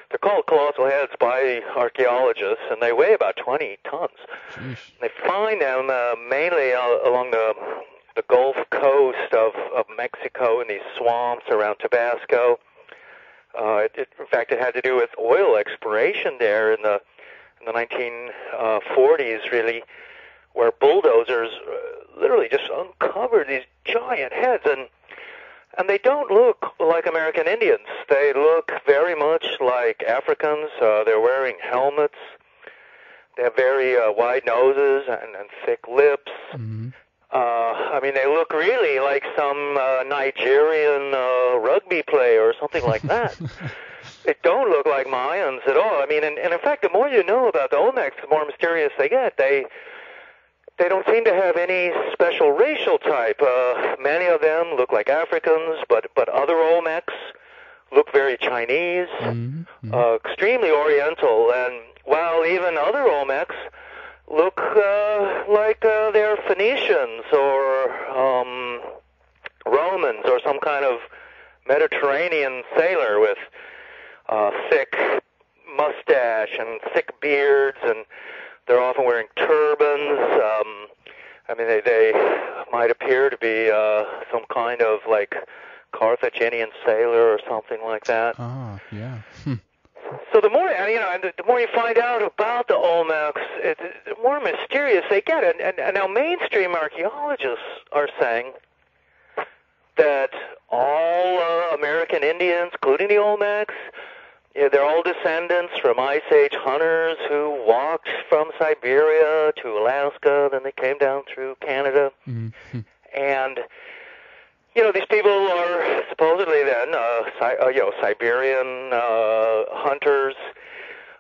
they're called colossal heads by archaeologists, and they weigh about 20 tons. Jeez. They find them mainly along the Gulf Coast of Mexico in these swamps around Tabasco. In fact, it had to do with oil exploration there in the 1940s, really, where bulldozers literally just uncovered these giant heads, and they don't look like American Indians. They look very much like Africans. They're wearing helmets. They have very wide noses and thick lips. Mm-hmm. I mean, they look really like some Nigerian rugby player or something like that. They don't look like Mayans at all. I mean, and in fact, the more you know about the Olmecs, the more mysterious they get. They don't seem to have any special racial type. Many of them look like Africans, but other Olmecs look very Chinese, extremely Oriental, and while even other Olmecs look like they're Phoenicians or Romans or some kind of Mediterranean sailor with thick mustache and thick beards, and they're often wearing turbans. I mean, they might appear to be some kind of like Carthaginian sailor or something like that. Ah, yeah. So the more the more you find out about the Olmecs, the more mysterious they get. And now mainstream archaeologists are saying that all American Indians, including the Olmecs, they're all descendants from Ice Age hunters who walked from Siberia to Alaska, then they came down through Canada. Mm-hmm. And, these people are supposedly then, Siberian hunters.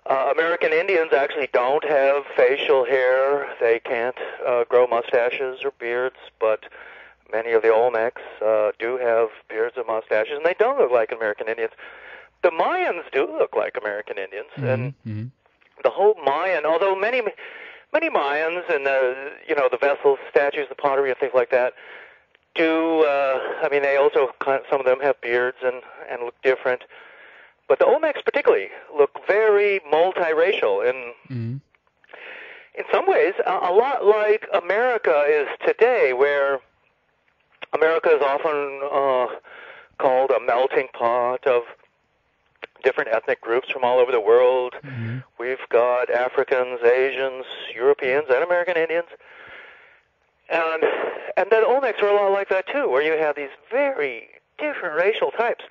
American Indians actually don't have facial hair. They can't grow mustaches or beards, but many of the Olmecs do have beards and mustaches, and they don't look like American Indians. The Mayans do look like American Indians, and the whole Mayan, although many Mayans and the vessels, statues, the pottery, and things like that do. They also some of them have beards and look different, but the Olmecs particularly look very multiracial in some ways, a lot like America is today, where America is often called a melting pot of different ethnic groups from all over the world. Mm-hmm. We've got Africans, Asians, Europeans, and American Indians. And then Olmecs are a lot like that, too, where you have these very different racial types.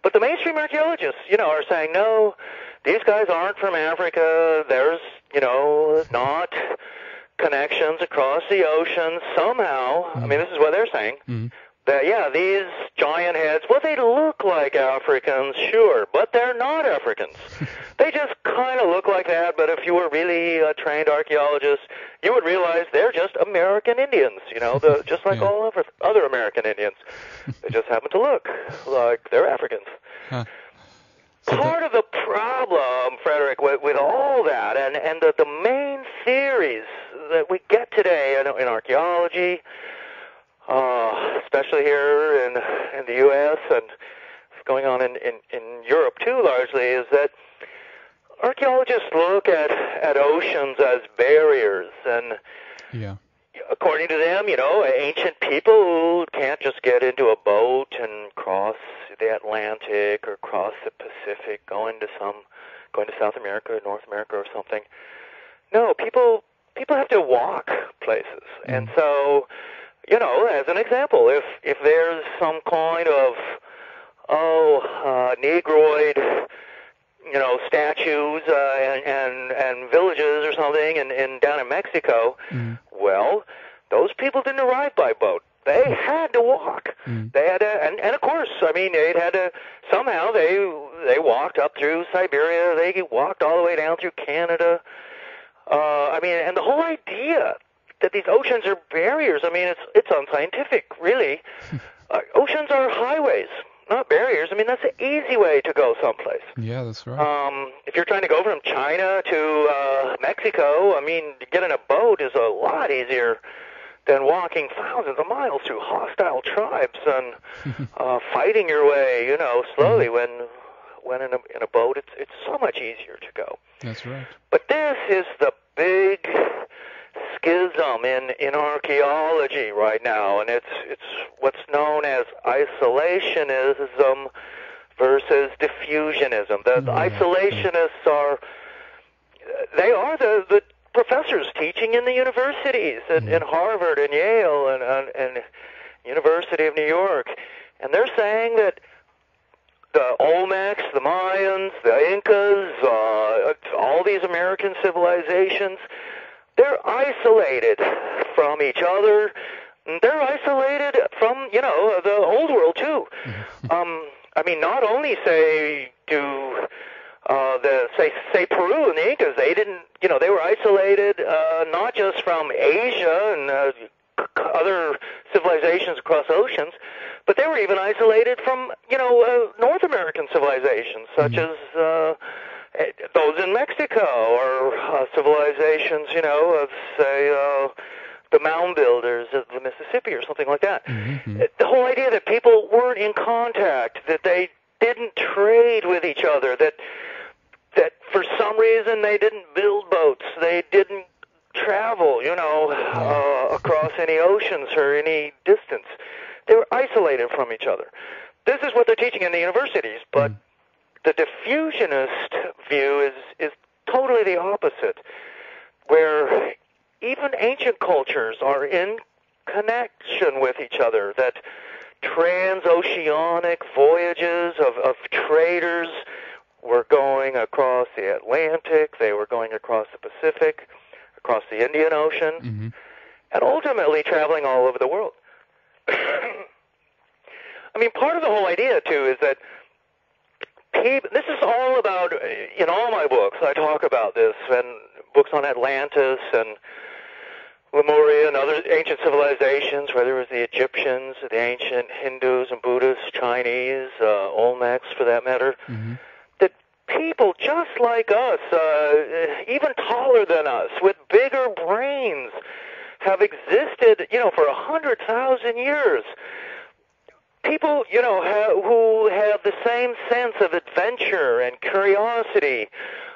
But the mainstream archaeologists, are saying, no, these guys aren't from Africa. There's, not connections across the ocean somehow. Mm-hmm. I mean, this is what they're saying. Mm-hmm. That, these giant heads, well, they look like Africans, sure, but they're not Africans. They just kind of look like that, but if you were really a trained archaeologist, you would realize they're just American Indians, just like all other American Indians. They just happen to look like they're Africans. Huh. Part of the problem, Frederick, with all that, and the main theories that we get today in archaeology, especially here in the U.S. and it's going on in Europe too, largely, is that archaeologists look at oceans as barriers, and according to them, ancient people can't just get into a boat and cross the Atlantic or cross the Pacific, going to South America or North America or something. No, people have to walk places, and so. As an example, if there's some kind of Negroid, statues and villages or something down in Mexico, well, those people didn't arrive by boat. They had to walk. They had to, and of course, they had to somehow they walked up through Siberia. They walked all the way down through Canada. And the whole idea that these oceans are barriers, it's unscientific, really. Oceans are highways, not barriers. That's an easy way to go someplace. Yeah, that's right. If you're trying to go from China to Mexico, to get in a boat is a lot easier than walking thousands of miles through hostile tribes and fighting your way, slowly. When in a boat, it's so much easier to go. That's right. But this is the big schism in archaeology right now, and it's what's known as isolationism versus diffusionism. The isolationists are the professors teaching in the universities in Harvard and Yale and University of New York, and they're saying that the Olmecs, the Mayans, the Incas, all these American civilizations, they're isolated from each other. They're isolated from, the old world too. I mean, not only say Peru and the Incas, they didn't, they were isolated not just from Asia and other civilizations across oceans, but they were even isolated from, North American civilizations, such as those in Mexico, or civilizations, of, say, the mound builders of the Mississippi or something like that. The whole idea that people weren't in contact, that they didn't trade with each other, that for some reason they didn't build boats, they didn't travel, across any oceans or any distance. They were isolated from each other. This is what they're teaching in the universities, but the diffusionist view is totally the opposite, where even ancient cultures are in connection with each other, that transoceanic voyages of traders were going across the Atlantic, they were going across the Pacific, across the Indian Ocean, and ultimately traveling all over the world. I mean, part of the whole idea, too, is that this is all about, in all my books, I talk about this, and books on Atlantis and Lemuria and other ancient civilizations, whether it was the Egyptians, the ancient Hindus and Buddhists, Chinese, Olmecs for that matter, that people just like us, even taller than us, with bigger brains, have existed, for 100,000 years. People, who have the same sense of adventure and curiosity,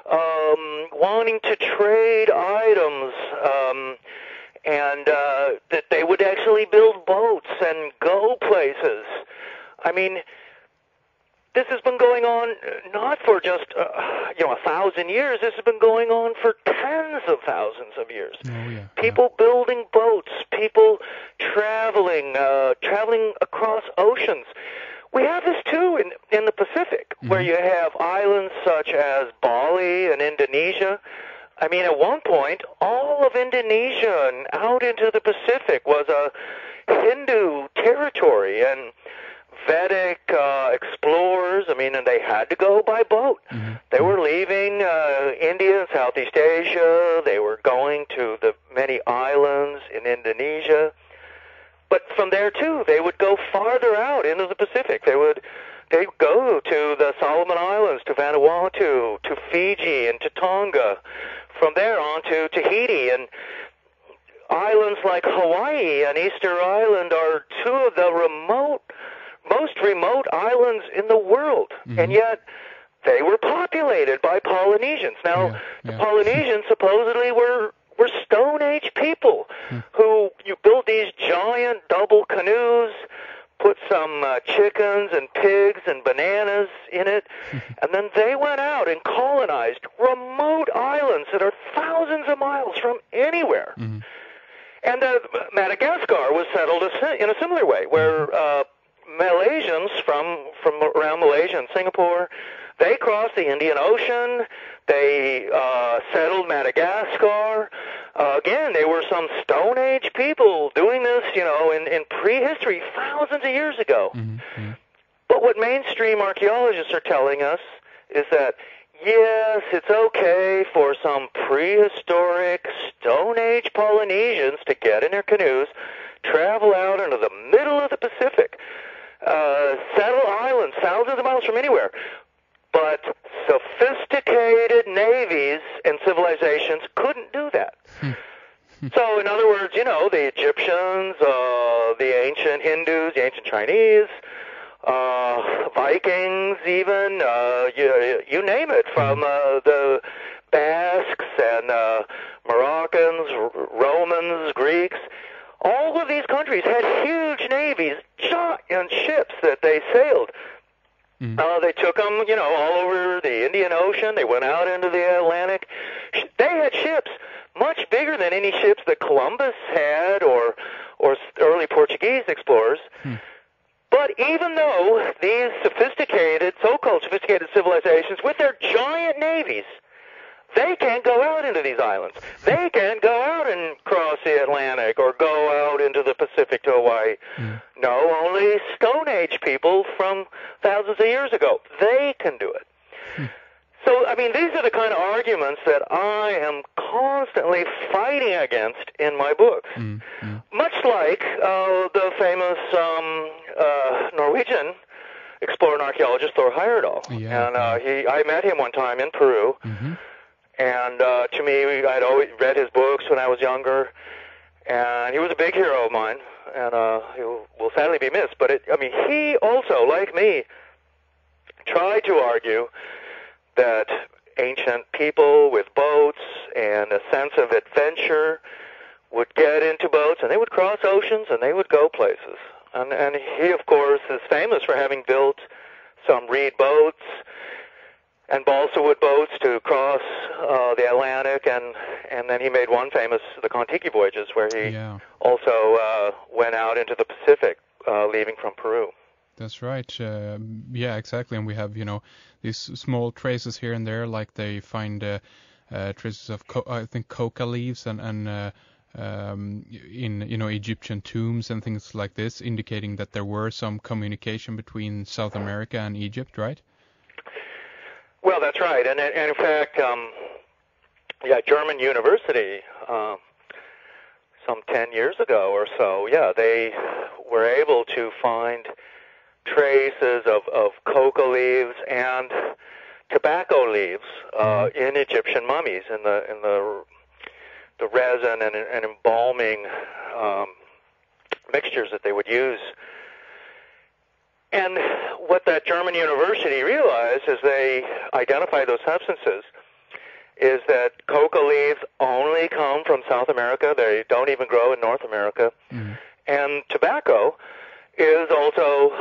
wanting to trade items, and that they would actually build boats and go places. I mean, this has been going on not for just 1,000 years. This has been going on for tens of thousands of years. People building boats, people traveling across oceans. We have this too in the Pacific, where you have islands such as Bali and Indonesia. I mean, at one point, all of Indonesia and out into the Pacific was a Hindu territory, and Vedic explorers, and they had to go by boat. They were leaving India and Southeast Asia. They were going to the many islands in Indonesia. But from there, too, they would go farther out into the Pacific. They'd go to the Solomon Islands, to Vanuatu, to Fiji, and to Tonga. From there on to Tahiti. And islands like Hawaii and Easter Island are two of the most remote islands in the world, and yet they were populated by Polynesians. Now, the Polynesians supposedly were Stone Age people who you built these giant double canoes, put some chickens and pigs and bananas in it, and then they went out and colonized remote islands that are thousands of miles from anywhere. And Madagascar was settled in a similar way, where Malaysians from around Malaysia and Singapore, they crossed the Indian Ocean. They settled Madagascar. Again, they were some Stone Age people doing this, in prehistory thousands of years ago. But what mainstream archaeologists are telling us is that, yes, it's okay for some prehistoric Stone Age Polynesians to get in their canoes, travel out into the middle of the Pacific, settle islands thousands of miles from anywhere. But sophisticated navies and civilizations couldn't do that. So, in other words, the Egyptians, the ancient Hindus, the ancient Chinese, Vikings even, you name it, from the Basques and Moroccans, Romans, Greeks. All of these countries had huge navies, giant ships that they sailed. They took them, all over the Indian Ocean. They went out into the Atlantic. They had ships much bigger than any ships that Columbus had or early Portuguese explorers. But even though these so-called sophisticated civilizations, with their giant navies, they can't go out into these islands. They can't go out and cross the Atlantic or go out into the Pacific to Hawaii. No, only Stone Age people from thousands of years ago. They can do it. So, I mean, these are the kind of arguments that I am constantly fighting against in my books. Much like the famous Norwegian explorer and archaeologist Thor Heyerdahl. I met him one time in Peru. And to me, I'd always read his books when I was younger, and he was a big hero of mine, and he will sadly be missed. But he also, like me, tried to argue that ancient people with boats and a sense of adventure would get into boats, and they would cross oceans, and they would go places. And he, of course, is famous for having built some reed boats and balsa wood boats to cross the Atlantic, and then he made one famous, the Kon-Tiki voyages, where he also went out into the Pacific, leaving from Peru. That's right. Yeah, exactly. And we have, these small traces here and there, like they find traces of, I think, coca leaves and in, Egyptian tombs and things like this, indicating that there were some communication between South America and Egypt, right? Well, that's right. And in fact, German University, some 10 years ago or so, they were able to find traces of coca leaves and tobacco leaves in Egyptian mummies, in the resin and embalming mixtures that they would use. And what that German university realized as they identified those substances is that coca leaves only come from South America. They don't even grow in North America. And tobacco is also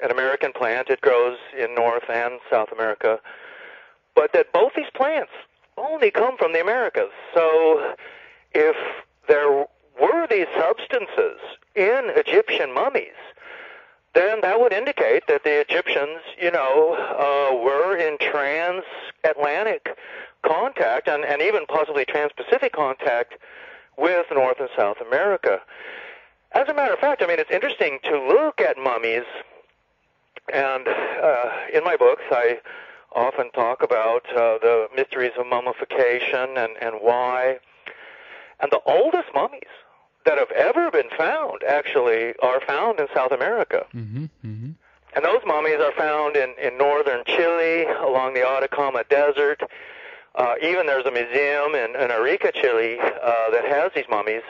an American plant. It grows in North and South America. But that both these plants only come from the Americas. So if there were these substances in Egyptian mummies, then that would indicate that the Egyptians, were in transatlantic contact and even possibly trans-Pacific contact with North and South America. As a matter of fact, it's interesting to look at mummies, and in my books I often talk about the mysteries of mummification and why. And the oldest mummies that have ever been found, actually, are found in South America. And those mummies are found in northern Chile, along the Atacama Desert. Even there's a museum in Arica, Chile, that has these mummies.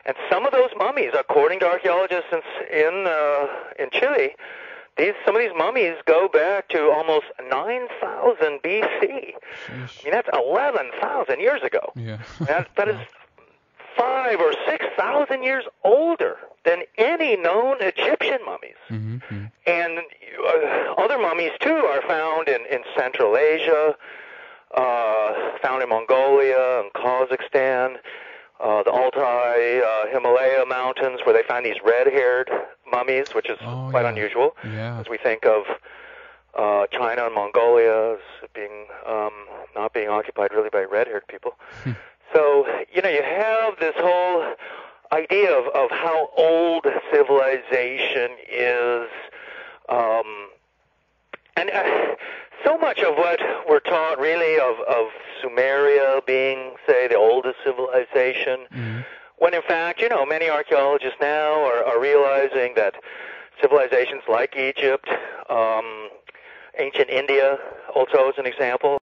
And some of those mummies, according to archaeologists in Chile, some of these mummies go back to almost 9,000 BC. That's 11,000 years ago. That is 5,000 or 6,000 years older than any known Egyptian mummies. And other mummies, too, are found in Central Asia, found in Mongolia and Kazakhstan, the Altai Himalaya mountains, where they find these red-haired mummies, which is quite unusual, as we think of China and Mongolia as being not being occupied really by red-haired people. So, you have this whole idea of how old civilization is, and so much of what we're taught really of Sumeria being, say, the oldest civilization, when in fact, many archaeologists now are realizing that civilizations like Egypt, ancient India also as an example,